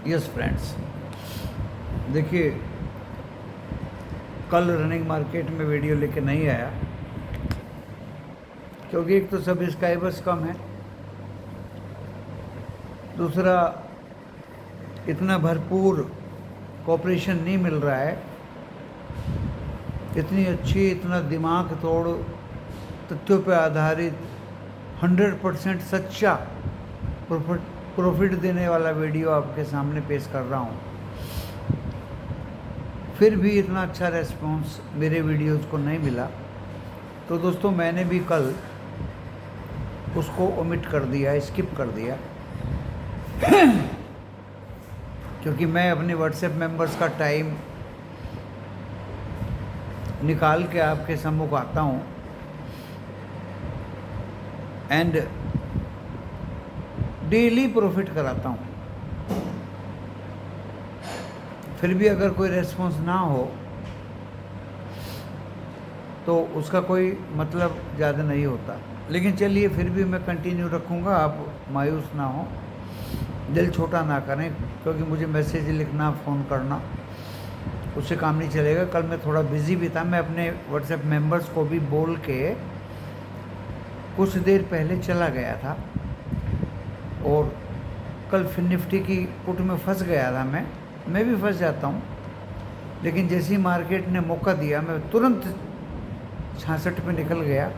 Yes friends, देखिए कल running market में वीडियो लेके नहीं आया क्योंकि एक तो सब्सक्राइबर्स कम है, दूसरा इतना भरपूर कोऑपरेशन नहीं मिल रहा है, इतनी अच्छी इतना दिमाग तोड़ तथ्यों पर आधारित 100% सच्चा प्रॉफिट देने वाला वीडियो आपके सामने पेश कर रहा हूँ। फिर भी इतना अच्छा रेस्पॉन्स मेरे वीडियोज़ को नहीं मिला, तो दोस्तों मैंने भी कल उसको ओमिट कर दिया, स्किप कर दिया क्योंकि मैं अपने व्हाट्सएप मेंबर्स का टाइम निकाल के आपके सम्मुख आता हूँ एंड डेली प्रॉफिट कराता हूँ। फिर भी अगर कोई रेस्पॉन्स ना हो तो उसका कोई मतलब ज़्यादा नहीं होता, लेकिन चलिए फिर भी मैं कंटिन्यू रखूँगा। आप मायूस ना हो, दिल छोटा ना करें, क्योंकि मुझे मैसेज लिखना, फ़ोन करना, उससे काम नहीं चलेगा। कल मैं थोड़ा बिज़ी भी था, मैं अपने व्हाट्सएप मेंबर्स को भी बोल के कुछ देर पहले चला गया था और कल फिर निफ्टी की पुट में फंस गया था। मैं भी फंस जाता हूँ, लेकिन जैसे ही मार्केट ने मौका दिया मैं तुरंत 66 पे निकल गया।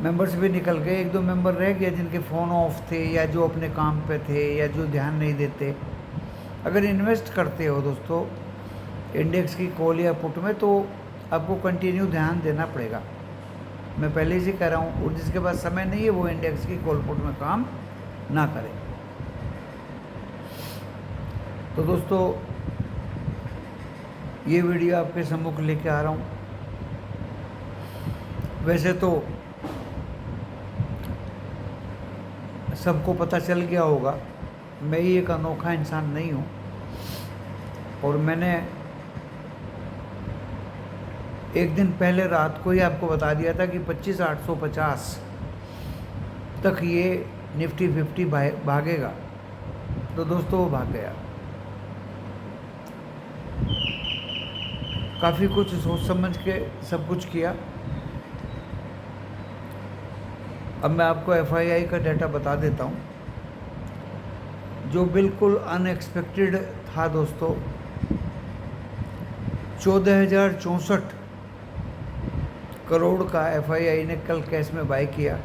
मेंबर्स भी निकल गए, एक दो मेंबर रह गए जिनके फ़ोन ऑफ थे या जो अपने काम पे थे या जो ध्यान नहीं देते। अगर इन्वेस्ट करते हो दोस्तों इंडेक्स की कॉल या पुट में, तो आपको कंटिन्यू ध्यान देना पड़ेगा। मैं पहले से कह रहा हूँ, और जिसके पास समय नहीं है वो इंडेक्स की कॉल पुट में काम ना करे। तो दोस्तों ये वीडियो आपके सम्मुख लेके आ रहा हूँ। वैसे तो सबको पता चल गया होगा, मैं ही एक अनोखा इंसान नहीं हूँ, और मैंने एक दिन पहले रात को ही आपको बता दिया था कि 25,850 तक ये निफ्टी 50 भागेगा। तो दोस्तों वो भाग गया। काफ़ी कुछ सोच समझ के सब कुछ किया। अब मैं आपको FII का डाटा बता देता हूँ जो बिल्कुल अनएक्सपेक्टेड था दोस्तों। 14,064 करोड़ का FII ने कल कैश में बाय किया,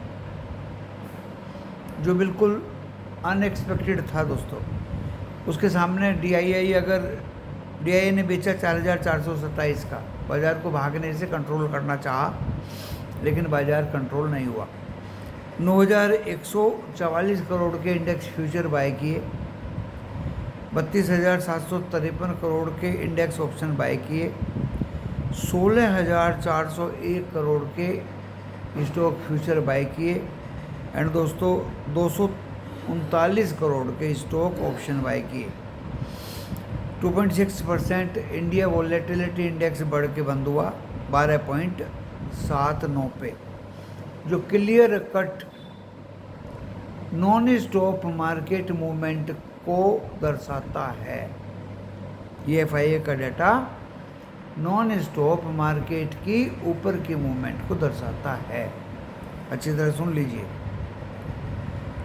जो बिल्कुल अनएक्सपेक्टेड था दोस्तों। उसके सामने DII, अगर DII ने बेचा 4,427 का, बाज़ार को भागने से कंट्रोल करना चाहा, लेकिन बाज़ार कंट्रोल नहीं हुआ। 9,144 करोड़ के इंडेक्स फ्यूचर बाय किए, 32,753 करोड़ के इंडेक्स ऑप्शन बाय किए, 16,401 करोड़ के स्टॉक फ्यूचर बाय किए, एंड दोस्तों 239 करोड़ के स्टॉक ऑप्शन बाय किए। 2.6% इंडिया वॉलेटिलिटी इंडेक्स बढ़ के बंद हुआ 12.79 पे, जो clear cut non stop market movement को दर्शाता है। ये FII का डाटा नॉन स्टॉप मार्केट की ऊपर की मूवमेंट को दर्शाता है। अच्छी तरह सुन लीजिए।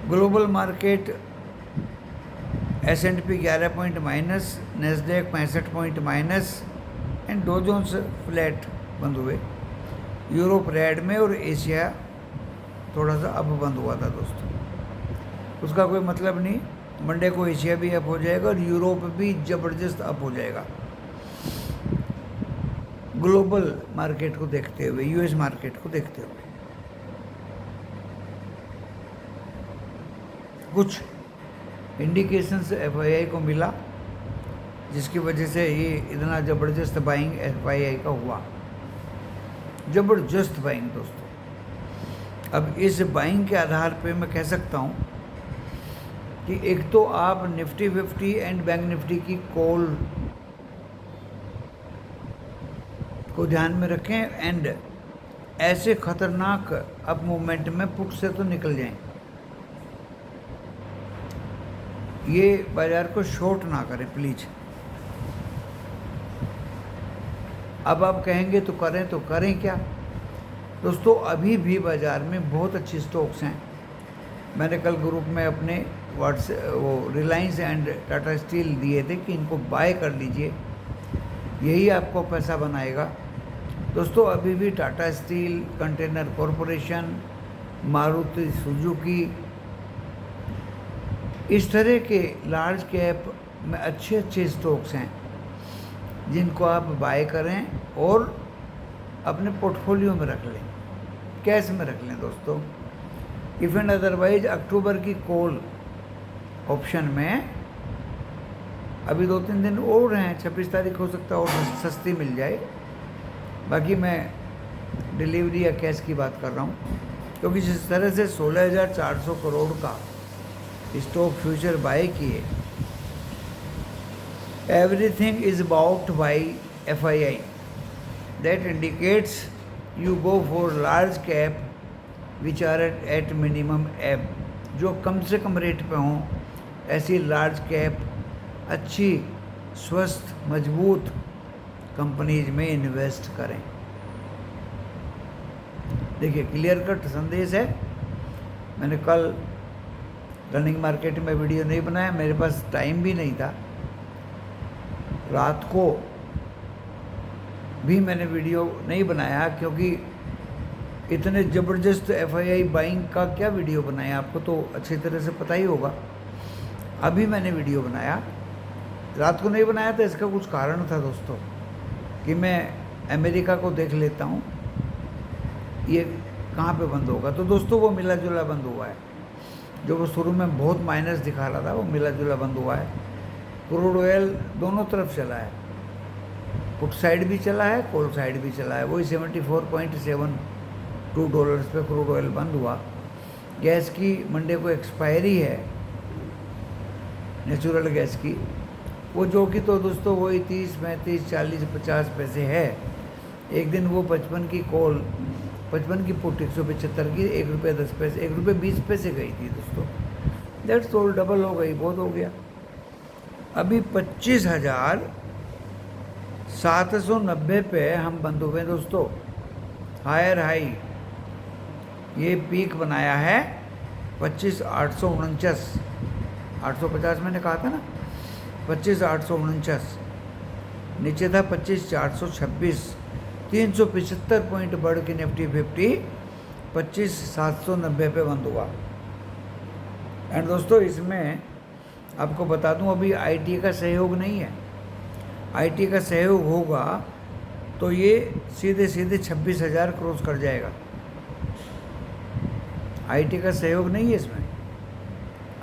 Global market S&P 11 point minus, Nasdaq 65 point minus, and Dow Jones flat बंद हुए। यूरोप रेड में और एशिया थोड़ा सा अप बंद हुआ था दोस्तों। उसका कोई मतलब नहीं, मंडे को एशिया भी अप हो जाएगा और यूरोप भी ज़बरदस्त अप हो जाएगा। ग्लोबल मार्केट को देखते हुए, US मार्केट को देखते हुए कुछ इंडिकेशंस FII को मिला, जिसकी वजह से ये इतना ज़बरदस्त बाइंग FII का हुआ। ज़बरदस्त बाइंग दोस्तों। अब इस बाइंग के आधार पे मैं कह सकता हूँ कि एक तो आप निफ्टी 50 एंड बैंक निफ्टी की कॉल को ध्यान में रखें, एंड ऐसे खतरनाक अप मूवमेंट में पुट से तो निकल जाएं। ये बाज़ार को शॉर्ट ना करें प्लीज़। अब आप कहेंगे तो करें क्या दोस्तों? अभी भी बाज़ार में बहुत अच्छी स्टॉक्स हैं। मैंने कल ग्रुप में अपने वो रिलायंस एंड टाटा स्टील दिए थे कि इनको बाय कर लीजिए, यही आपको पैसा बनाएगा। दोस्तों अभी भी Tata steel, container corporation, Maruti Suzuki, इस तरह के लार्ज कैप में अच्छे अच्छे स्टॉक्स हैं जिनको आप बाय करें और अपने पोर्टफोलियो में रख लें, कैश में रख लें दोस्तों। इफ़ एंड अदरवाइज अक्टूबर की कॉल ऑप्शन में अभी 2-3 दिन और हैं, 26 तारीख हो सकता है और सस्ती मिल जाए। बाकी मैं डिलीवरी या कैश की बात कर रहा हूँ, क्योंकि जिस तरह से 16,400 करोड़ का स्टॉक फ्यूचर बाय किए, everything is bought by FII, that indicates you go for large cap which are at minimum एब, जो कम से कम रेट पे हों, ऐसी लार्ज कैप अच्छी स्वस्थ मजबूत कंपनीज में इन्वेस्ट करें। देखिए क्लियर कट संदेश है। मैंने कल रनिंग मार्केट में वीडियो नहीं बनाया, मेरे पास टाइम भी नहीं था। रात को भी मैंने वीडियो नहीं बनाया क्योंकि इतने ज़बरदस्त FII बाइंग का क्या वीडियो बनाया, आपको तो अच्छी तरह से पता ही होगा। अभी मैंने वीडियो बनाया, रात को नहीं बनाया था, इसका कुछ कारण था दोस्तों कि मैं अमेरिका को देख लेता हूँ ये कहाँ पे बंद होगा। तो दोस्तों वो मिला जुला बंद हुआ है, जो वो शुरू में बहुत माइनस दिखा रहा था वो मिला जुला बंद हुआ है। क्रूड ऑयल दोनों तरफ चला है, पुट साइड भी चला है, कॉल साइड भी चला है। वही $74.72 पे क्रूड ऑयल बंद हुआ। गैस की मंडे को एक्सपायरी है नेचुरल गैस की, वो जो कि तो दोस्तों वही 30, 35, 40, 50 पैसे है। एक दिन वो 55 की कॉल, 55 की पुट 175 की ₹1.10, ₹1.20 गई थी दोस्तों। दैट्स ऑल, डबल हो गई, बहुत हो गया। अभी 25,790 पे हम बंद हुए दोस्तों, हायर हाई। ये पीक बनाया है 25,849, 850 मैंने कहा था ना, 25,849। नीचे था 25,426, 375 पॉइंट बढ़ के निफ्टी 50 25,790 पे बंद हुआ। एंड दोस्तों इसमें आपको बता दूं अभी IT का सहयोग नहीं है। IT का सहयोग होगा तो ये सीधे सीधे 26,000 क्रॉस कर जाएगा। IT का सहयोग नहीं है इसमें।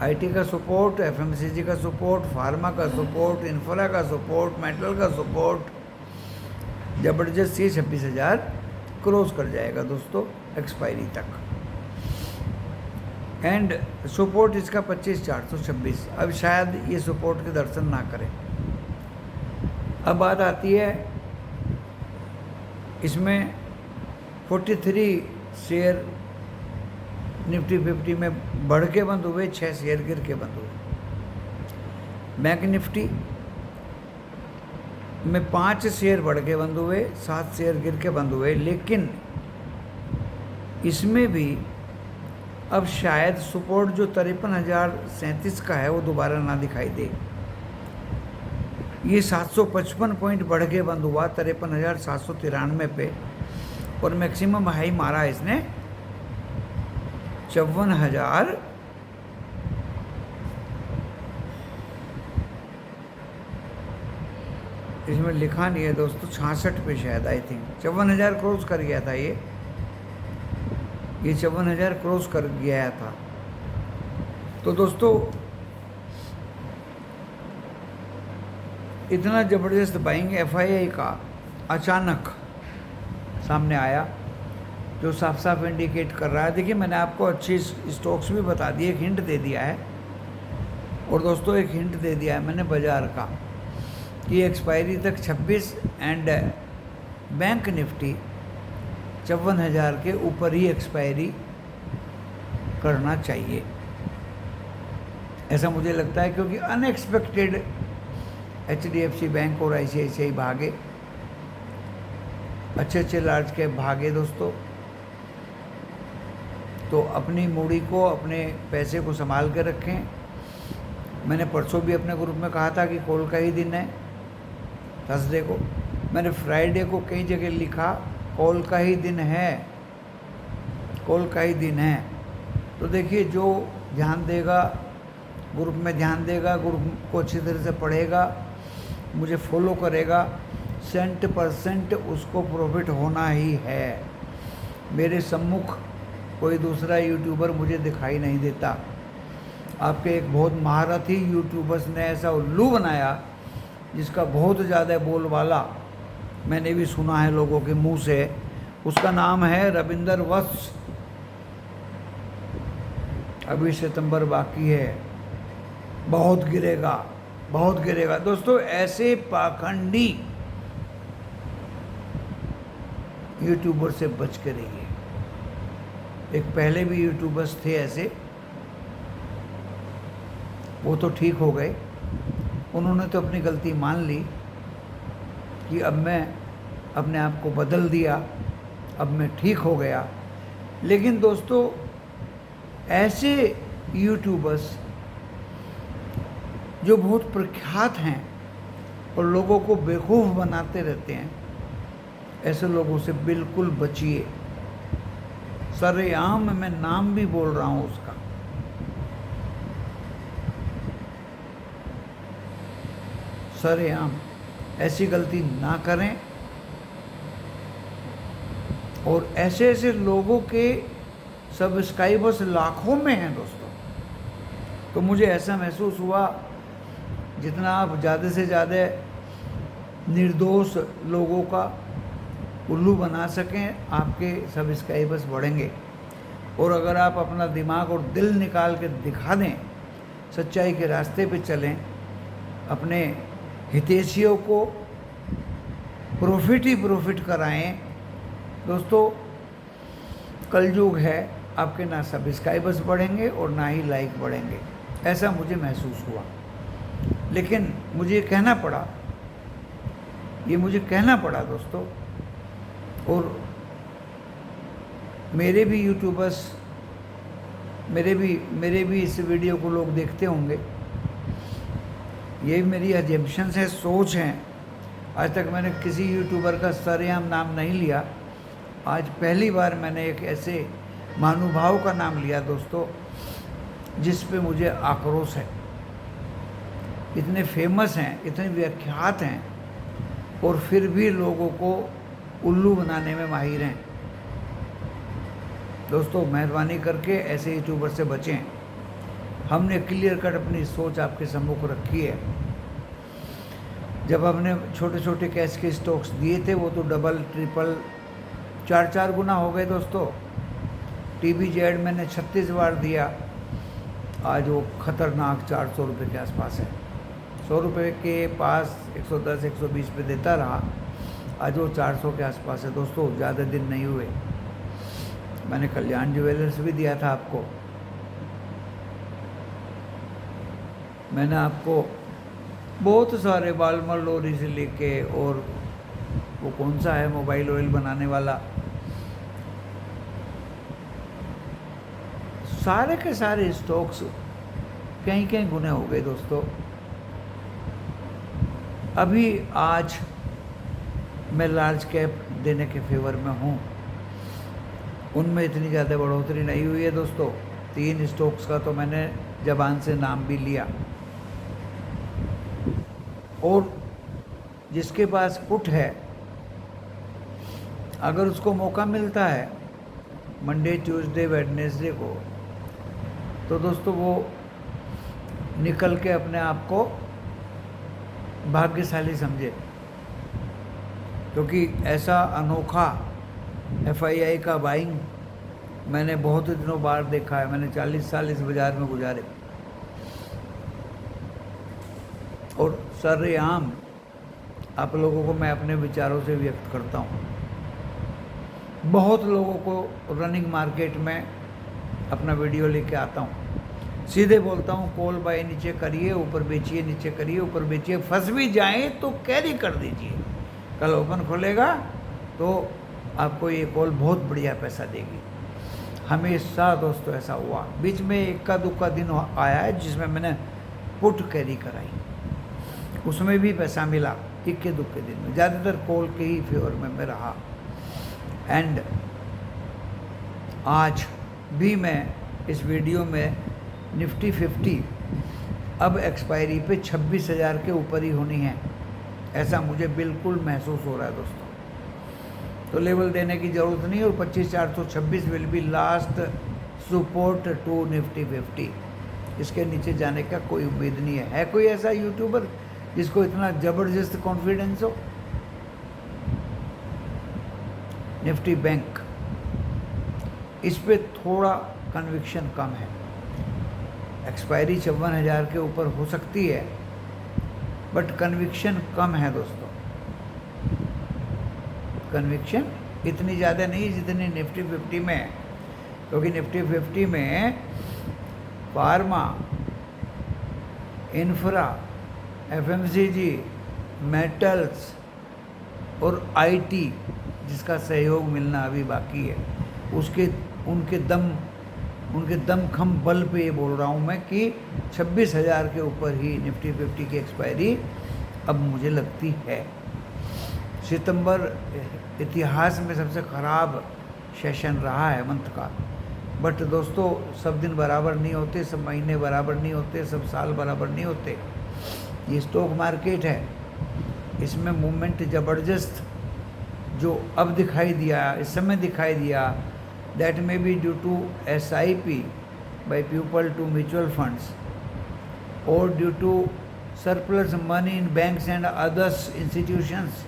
IT का सपोर्ट, FMCG का सपोर्ट, फार्मा का सपोर्ट, इंफ्रा का सपोर्ट, मेटल का सपोर्ट, ज़बरदस्त ये 26,000 क्रॉस कर जाएगा दोस्तों एक्सपायरी तक। एंड सपोर्ट इसका 25,426। अब शायद ये सपोर्ट के दर्शन ना करें। अब बात आती है इसमें 43 शेयर निफ्टी 50 में बढ़ के बंद हुए, 6 शेयर गिर के बंद हुए। बैंक निफ्टी में 5 शेयर बढ़ के बंद हुए, 7 शेयर गिर के बंद हुए। लेकिन इसमें भी अब शायद सपोर्ट जो 53,037 का है वो दोबारा ना दिखाई दे। ये 755 पॉइंट बढ़ के बंद हुआ 53,793 पे, और मैक्सिमम हाई मारा इसने 54,000 इसमें लिखा नहीं है दोस्तों, 66 पे शायद, आई थिंक 54,000 क्रॉस कर गया था ये 54,000 क्रॉस कर गया था। तो दोस्तों इतना ज़बरदस्त बाइंग FII का अचानक सामने आया जो साफ साफ इंडिकेट कर रहा है। देखिए मैंने आपको अच्छी स्टॉक्स भी बता दिए, एक हिंट दे दिया है। और दोस्तों एक हिंट दे दिया है मैंने बाज़ार का कि एक्सपायरी तक 26 एंड बैंक निफ्टी 54,000 के ऊपर ही एक्सपायरी करना चाहिए। ऐसा मुझे लगता है, क्योंकि अनएक्सपेक्टेड HDFC बैंक और ICICI भागे, अच्छे अच्छे लार्ज कैप भागे दोस्तों। तो अपनी मूड़ी को, अपने पैसे को संभाल के रखें। मैंने परसों भी अपने ग्रुप में कहा था कि कॉल का ही दिन है, थर्सडे को। मैंने फ्राइडे को कई जगह लिखा कॉल का ही दिन है, कॉल का ही दिन है। तो देखिए, जो ध्यान देगा ग्रुप में, ध्यान देगा, ग्रुप को अच्छी तरह से पढ़ेगा, मुझे फॉलो करेगा, 100% उसको प्रॉफिट होना ही है। मेरे सम्मुख कोई दूसरा यूट्यूबर मुझे दिखाई नहीं देता। आपके एक बहुत महारथी यूट्यूबर्स ने ऐसा उल्लू बनाया जिसका बहुत ज़्यादा बोलबाला मैंने भी सुना है लोगों के मुंह से। उसका नाम है रविंदर वत्स। अभी सितंबर बाकी है, बहुत गिरेगा, बहुत गिरेगा दोस्तों। ऐसे पाखंडी यूट्यूबर से बच के रहिए। एक पहले भी यूट्यूबर्स थे ऐसे, वो तो ठीक हो गए, उन्होंने तो अपनी गलती मान ली कि अब मैं अपने आप को बदल दिया, अब मैं ठीक हो गया। लेकिन दोस्तों, ऐसे यूट्यूबर्स जो बहुत प्रख्यात हैं और लोगों को बेवकूफ़ बनाते रहते हैं, ऐसे लोगों से बिल्कुल बचिए। सरेआम मैं नाम भी बोल रहा हूँ उसका। सरेआम ऐसी गलती ना करें। और ऐसे ऐसे लोगों के सब्सक्राइबर्स लाखों में हैं दोस्तों। तो मुझे ऐसा महसूस हुआ, जितना आप ज़्यादा से ज़्यादा निर्दोष लोगों का उल्लू बना सकें, आपके सब्सक्राइबर्स बढ़ेंगे। और अगर आप अपना दिमाग और दिल निकाल के दिखा दें, सच्चाई के रास्ते पे चलें, अपने हितैषियों को प्रॉफिट ही प्रॉफिट कराएं दोस्तों। कलयुग है, आपके ना सब्सक्राइबर्स बढ़ेंगे और ना ही लाइक बढ़ेंगे, ऐसा मुझे महसूस हुआ। लेकिन मुझे कहना पड़ा, ये मुझे कहना पड़ा दोस्तों। और मेरे भी यूट्यूबर्स, मेरे भी इस वीडियो को लोग देखते होंगे। ये मेरी अजम्पशंस है, सोच हैं। आज तक मैंने किसी यूट्यूबर का सरेआम नाम नहीं लिया। आज पहली बार मैंने एक ऐसे महानुभाव का नाम लिया दोस्तों, जिस पे मुझे आक्रोश है। इतने फेमस हैं, इतने विख्यात हैं, और फिर भी लोगों को उल्लू बनाने में माहिर हैं। दोस्तों, मेहरबानी करके ऐसे यूट्यूबर से बचें। हमने क्लियर कट अपनी सोच आपके सम्मुख रखी है। जब हमने छोटे छोटे कैश के स्टॉक्स दिए थे, वो तो डबल ट्रिपल 4 गुना हो गए दोस्तों। TBZ मैंने 36 बार दिया, आज वो खतरनाक 400 रुपये के आसपास है। 100 रुपये के पास 110 120 पे देता रहा, आज वो 400 के आसपास है दोस्तों। ज़्यादा दिन नहीं हुए। मैंने कल्याण ज्वेलर्स भी दिया था आपको, मैंने आपको बहुत सारे बालमर लोरी से लेके, और वो कौन सा है मोबाइल ऑयल बनाने वाला, सारे के सारे स्टॉक्स कहीं कहीं गुने हो गए दोस्तों। अभी आज मैं लार्ज कैप देने के फेवर में हूँ, उनमें इतनी ज़्यादा बढ़ोतरी नहीं हुई है दोस्तों। 3 स्टॉक्स का तो मैंने ज़बान से नाम भी लिया। और जिसके पास पुट है, अगर उसको मौका मिलता है मंडे ट्यूसडे वेडनेसडे को, तो दोस्तों वो निकल के अपने आप को भाग्यशाली समझे। क्योंकि ऐसा अनोखा FII का बाइंग मैंने बहुत दिनों बाद देखा है। मैंने 40 साल इस बाज़ार में गुजारे, और सरेआम आप लोगों को मैं अपने विचारों से व्यक्त करता हूँ। बहुत लोगों को रनिंग मार्केट में अपना वीडियो लेके आता हूँ, सीधे बोलता हूँ, कॉल बाय नीचे करिए, ऊपर बेचिए, नीचे करिए, ऊपर बेचिए, फंस भी जाए तो कैरी कर दीजिए, कल ओपन खोलेगा तो आपको ये कॉल बहुत बढ़िया पैसा देगी। हमेशा दोस्तों ऐसा हुआ। बीच में इक्का दुक्का दिन आया है जिसमें मैंने पुट कैरी कराई, उसमें भी पैसा मिला इक्के दुक्के दिन में। ज़्यादातर कॉल के ही फेवर में मैं रहा। एंड आज भी मैं इस वीडियो में निफ्टी 50 अब एक्सपायरी पे 26,000 के ऊपर ही होनी है, ऐसा मुझे बिल्कुल महसूस हो रहा है दोस्तों। तो लेवल देने की ज़रूरत नहीं, और 25,426 will be last support to Nifty 50। इसके नीचे जाने का कोई उम्मीद नहीं है। कोई ऐसा यूट्यूबर जिसको इतना ज़बरदस्त कॉन्फिडेंस हो? निफ्टी बैंक, इस पे थोड़ा कन्विक्शन कम है। एक्सपायरी 54,000 के ऊपर हो सकती है, बट कन्विक्शन कम है दोस्तों। कन्विक्शन इतनी ज़्यादा नहीं जितनी निफ्टी 50 में है, क्योंकि निफ्टी 50 में फार्मा, इंफ्रा, एफएमसीजी, मेटल्स और आईटी जिसका सहयोग मिलना अभी बाकी है, उनके दमखम बल पे ये बोल रहा हूँ मैं कि 26,000 के ऊपर ही निफ्टी 50 की एक्सपायरी अब मुझे लगती है। सितंबर इतिहास में सबसे ख़राब सेशन रहा है मंथ का, बट दोस्तों सब दिन बराबर नहीं होते, सब महीने बराबर नहीं होते, सब साल बराबर नहीं होते। ये स्टॉक मार्केट है, इसमें मूवमेंट ज़बरदस्त जो अब दिखाई दिया, इस समय दिखाई दिया, that may be due to SIP by people to mutual funds और due to surplus money in banks and others institutions.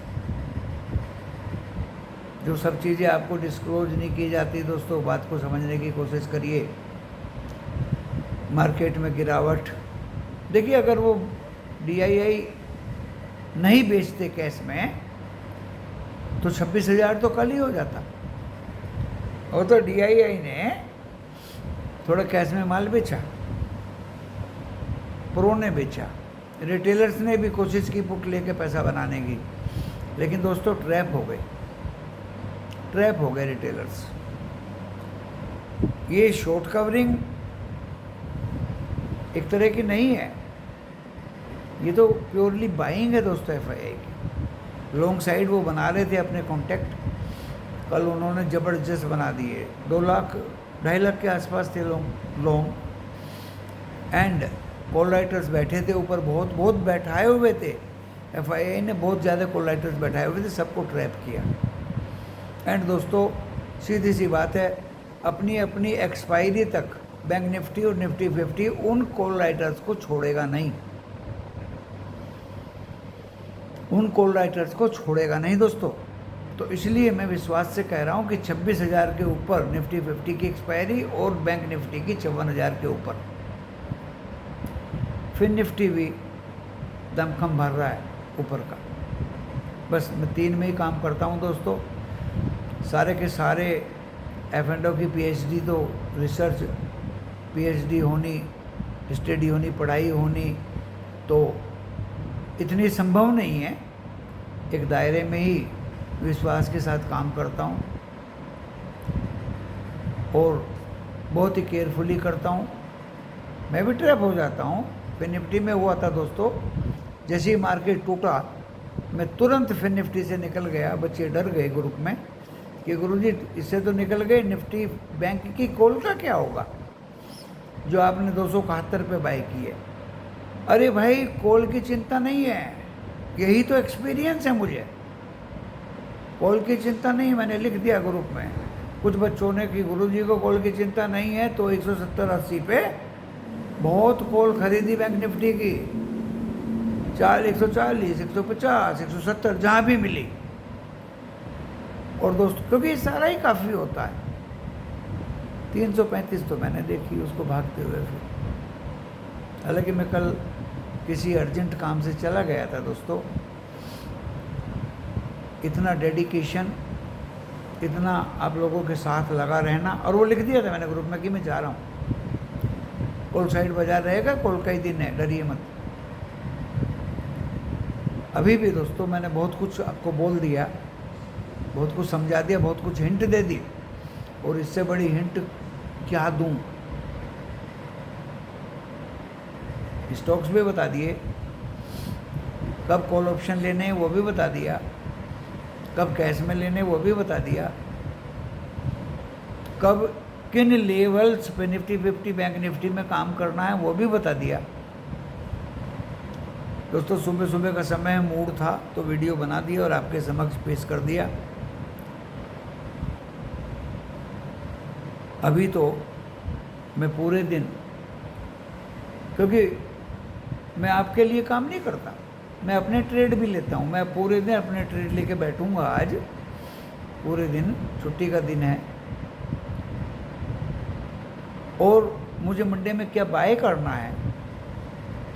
जो सब चीज़ें आपको डिस्क्लोज नहीं की जाती दोस्तों, बात को समझने की कोशिश करिए। मार्केट में गिरावट देखिए, अगर वो DII नहीं बेचते कैश में तो 26,000 तो कल ही हो जाता। और तो DII ने थोड़ा कैश में माल बेचा, प्रो ने बेचा, रिटेलर्स ने भी कोशिश की पुट लेके पैसा बनाने की, लेकिन दोस्तों ट्रैप हो गए रिटेलर्स। ये शॉर्ट कवरिंग एक तरह की नहीं है, ये तो प्योरली बाइंग है दोस्तों FII की। लॉन्ग साइड वो बना रहे थे अपने कॉन्टैक्ट, कल उन्होंने ज़बरदस्त बना दिए। 2 लाख 2.5 लाख के आसपास थे लॉन्ग एंड कॉल राइटर्स बैठे थे ऊपर, बहुत बैठाए हुए थे। FII ने बहुत ज़्यादा कॉल राइटर्स बैठाए हुए थे, सबको ट्रैप किया। एंड दोस्तों सीधी सी बात है, अपनी अपनी एक्सपायरी तक बैंक निफ्टी और निफ्टी 50 उन कॉल राइटर्स को छोड़ेगा नहीं, उन कॉल राइटर्स को छोड़ेगा नहीं दोस्तों। तो इसलिए मैं विश्वास से कह रहा हूँ कि 26,000 के ऊपर निफ्टी 50 की एक्सपायरी और बैंक निफ्टी की 54,000 के ऊपर। फिर निफ्टी भी दमखम भर रहा है ऊपर का। बस मैं 3 में ही काम करता हूँ दोस्तों। सारे के सारे F&O की PhD तो रिसर्च PhD होनी, स्टडी होनी, पढ़ाई होनी तो इतनी संभव नहीं है। एक दायरे में ही विश्वास के साथ काम करता हूँ और बहुत ही केयरफुली करता हूँ। मैं भी ट्रैप हो जाता हूँ। फिर निफ्टी में हुआ था दोस्तों, जैसे ही मार्केट टूटा मैं तुरंत फिर निफ्टी से निकल गया। बच्चे डर गए ग्रुप में कि गुरुजी इससे तो निकल गए, निफ्टी बैंक की कॉल का क्या होगा जो आपने 271 पे बाई की है। अरे भाई कॉल की चिंता नहीं है, यही तो एक्सपीरियंस है मुझे। कॉल की चिंता नहीं, मैंने लिख दिया ग्रुप में कुछ बच्चों ने कि गुरुजी को कॉल की चिंता नहीं है, तो 170-80 पे बहुत कॉल खरीदी बैंक निफ्टी की, 140, 150, 170 जहाँ भी मिली। और दोस्तों क्योंकि ये सारा ही काफ़ी होता है, 335 तो मैंने देखी उसको भागते हुए। फिर हालांकि मैं कल किसी अर्जेंट काम से चला गया था दोस्तों। इतना डेडिकेशन, इतना आप लोगों के साथ लगा रहना, और वो लिख दिया था मैंने ग्रुप में कि मैं जा रहा हूँ। कोल साइड बाजार रहेगा, कोल का ही दिन है, डरिए मत। अभी भी दोस्तों मैंने बहुत कुछ आपको बोल दिया, बहुत कुछ समझा दिया, बहुत कुछ हिंट दे दी, और इससे बड़ी हिंट क्या दूं। स्टॉक्स भी बता दिए, कब कॉल ऑप्शन लेने हैं वो भी बता दिया, कब कैश में लेने वो भी बता दिया, कब किन लेवल्स पे निफ्टी 50 बैंक निफ्टी में काम करना है वो भी बता दिया। दोस्तों सुबह सुबह का समय मूड था तो वीडियो बना दिया और आपके समक्ष पेश कर दिया। अभी तो मैं पूरे दिन, क्योंकि मैं आपके लिए काम नहीं करता, मैं अपने ट्रेड भी लेता हूँ, मैं पूरे दिन अपने ट्रेड लेके बैठूँगा। आज पूरे दिन छुट्टी का दिन है और मुझे मंडे में क्या बाय करना है,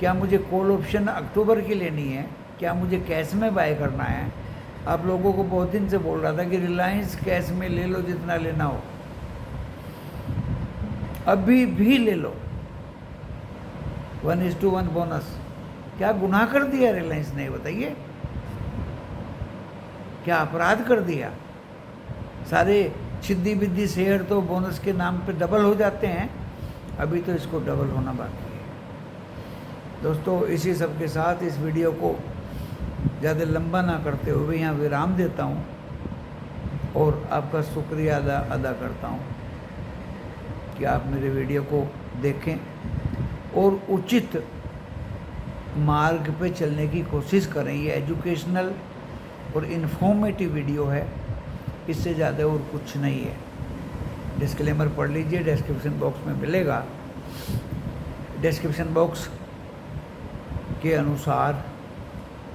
क्या मुझे कॉल ऑप्शन अक्टूबर की लेनी है, क्या मुझे कैश में बाय करना है। आप लोगों को बहुत दिन से बोल रहा था कि रिलायंस कैश में ले लो जितना लेना हो, अभी भी ले लो, 1:1 बोनस। क्या गुनाह कर दिया रिलायंस ने, बताइए, क्या अपराध कर दिया। सारे छिद्दी बिद्दी शेयर तो बोनस के नाम पे डबल हो जाते हैं, अभी तो इसको डबल होना बाकी है। दोस्तों इसी सब के साथ इस वीडियो को ज़्यादा लंबा ना करते हुए यहाँ विराम देता हूँ और आपका शुक्रिया अदा करता हूँ कि आप मेरे वीडियो को देखें और उचित मार्ग पे चलने की कोशिश करें। ये एजुकेशनल और इन्फॉर्मेटिव वीडियो है, इससे ज़्यादा और कुछ नहीं है। डिस्क्लेमर पढ़ लीजिए, डिस्क्रिप्शन बॉक्स में मिलेगा। डिस्क्रिप्शन बॉक्स के अनुसार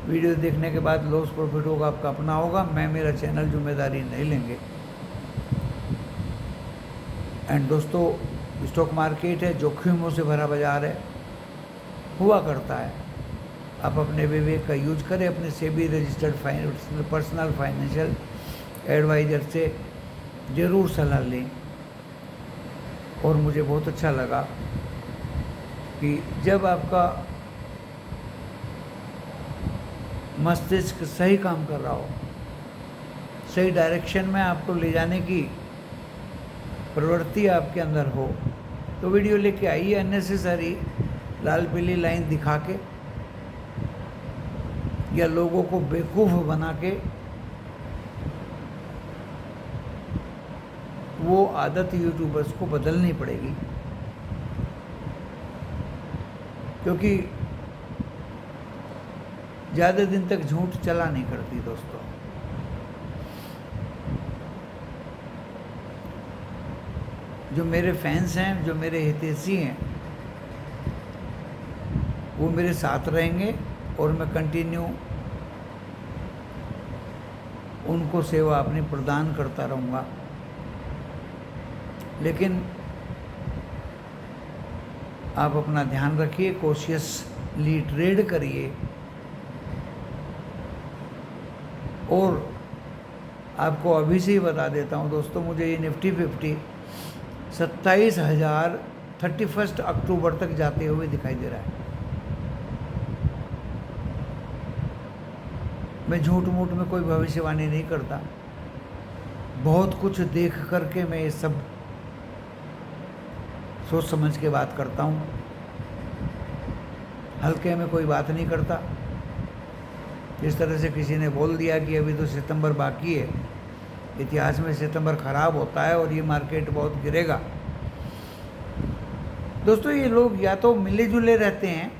वीडियो देखने के बाद लॉस प्रॉफिट होगा आपका अपना होगा, मैं मेरा चैनल जिम्मेदारी नहीं लेंगे। एंड दोस्तों स्टॉक मार्केट है, जोखिमों से भरा बाजार है, हुआ करता है। आप अपने विवेक का यूज करें, अपने SEBI registered personal financial advisor से ज़रूर सलाह लें। और मुझे बहुत अच्छा लगा कि जब आपका मस्तिष्क सही काम कर रहा हो, सही डायरेक्शन में आपको ले जाने की प्रवृत्ति आपके अंदर हो, तो वीडियो लेके आइए। अननेसेसरी लाल पीली लाइन दिखा के या लोगों को बेवकूफ़ बना के वो आदत यूट्यूबर्स को बदलनी पड़ेगी, क्योंकि ज़्यादा दिन तक झूठ चला नहीं करती। दोस्तों जो मेरे फैंस हैं, जो मेरे हितैषी हैं, वो मेरे साथ रहेंगे और मैं कंटिन्यू उनको सेवा अपनी प्रदान करता रहूँगा। लेकिन आप अपना ध्यान रखिए, कॉशियसली ट्रेड करिए। और आपको अभी से ही बता देता हूँ दोस्तों, मुझे ये निफ्टी 50 27,000 31 अक्टूबर तक जाते हुए दिखाई दे रहा है। मैं झूठ मूठ में कोई भविष्यवाणी नहीं करता, बहुत कुछ देख करके मैं ये सब सोच समझ के बात करता हूँ, हल्के में कोई बात नहीं करता। जिस तरह से किसी ने बोल दिया कि अभी तो सितंबर बाकी है, इतिहास में सितंबर खराब होता है और ये मार्केट बहुत गिरेगा। दोस्तों ये लोग या तो मिले जुले रहते हैं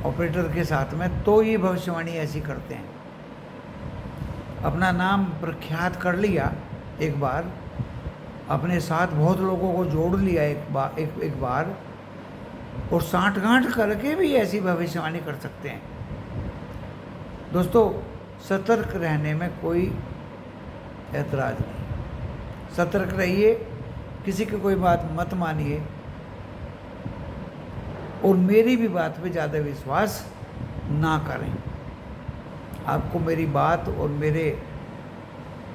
ऑपरेटर के साथ में, तो ये भविष्यवाणी ऐसी करते हैं। अपना नाम प्रख्यात कर लिया एक बार, अपने साथ बहुत लोगों को जोड़ लिया एक बार और सांठगांठ करके भी ऐसी भविष्यवाणी कर सकते हैं। दोस्तों सतर्क रहने में कोई ऐतराज़ नहीं, सतर्क रहिए, किसी की कोई बात मत मानिए और मेरी भी बात पे ज़्यादा विश्वास ना करें। आपको मेरी बात और मेरे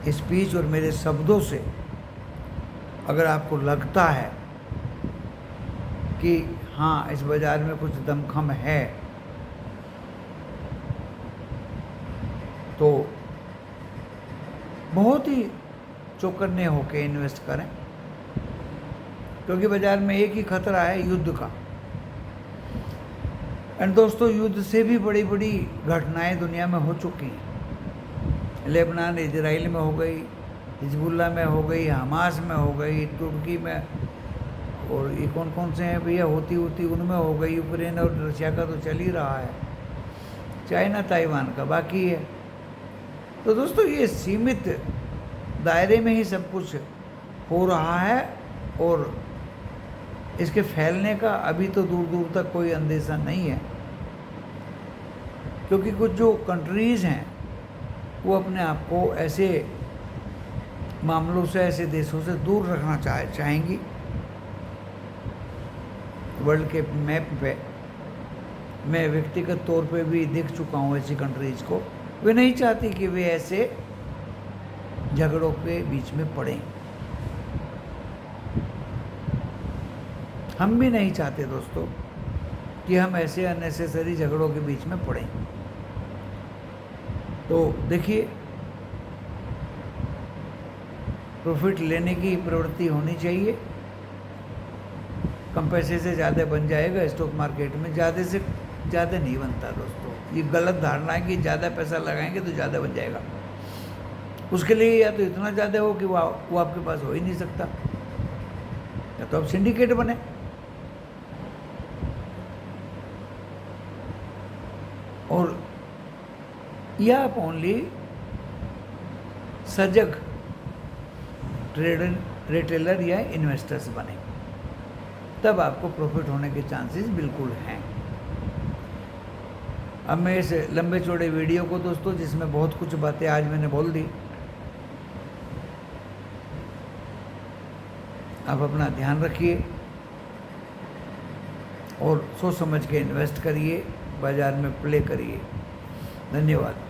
स्पीच और मेरे शब्दों से अगर आपको लगता है कि हाँ इस बाज़ार में कुछ दमखम है, तो बहुत ही चौकन्ने होके इन्वेस्ट करें, क्योंकि बाज़ार में एक ही खतरा है, युद्ध का। एंड दोस्तों, युद्ध से भी बड़ी बड़ी घटनाएं दुनिया में हो चुकी हैं। लेबनान इजराइल में हो गई, हिजबुल्ला में हो गई, हमास में हो गई, तुर्की में, और ये कौन कौन से हैं भैया, होती उनमें हो गई, यूक्रेन और रशिया का तो चल ही रहा है, चाइना ताइवान का बाकी है। तो दोस्तों, ये सीमित दायरे में ही सब कुछ हो रहा है, और इसके फैलने का अभी तो दूर दूर तक कोई अंदेशा नहीं है, क्योंकि कुछ जो कंट्रीज़ हैं वो अपने आप को ऐसे मामलों से, ऐसे देशों से दूर रखना चाहेंगी। वर्ल्ड के मैप पे मैं व्यक्तिगत तौर पे भी देख चुका हूँ ऐसी कंट्रीज़ को। वे नहीं चाहती कि वे ऐसे झगड़ों के बीच में पड़ें। हम भी नहीं चाहते दोस्तों कि हम ऐसे अननेसेसरी झगड़ों के बीच में पड़ें। तो देखिए, प्रॉफिट लेने की प्रवृत्ति होनी चाहिए। कम पैसे से ज़्यादा बन जाएगा स्टॉक मार्केट में, ज़्यादा से ज़्यादा नहीं बनता दोस्तों। ये गलत धारणा है कि ज़्यादा पैसा लगाएंगे तो ज़्यादा बन जाएगा। उसके लिए या तो इतना ज़्यादा हो कि वो आपके पास हो ही नहीं सकता, या तो आप सिंडिकेट बने। और या आप ओनली सजग ट्रेडर, रिटेलर या इन्वेस्टर्स बने, तब आपको प्रॉफिट होने के चांसेस बिल्कुल हैं। अब मैं इस लंबे चौड़े वीडियो को दोस्तों, जिसमें बहुत कुछ बातें आज मैंने बोल दी, आप अपना ध्यान रखिए और सोच समझ के इन्वेस्ट करिए, बाज़ार में प्ले करिए। धन्यवाद।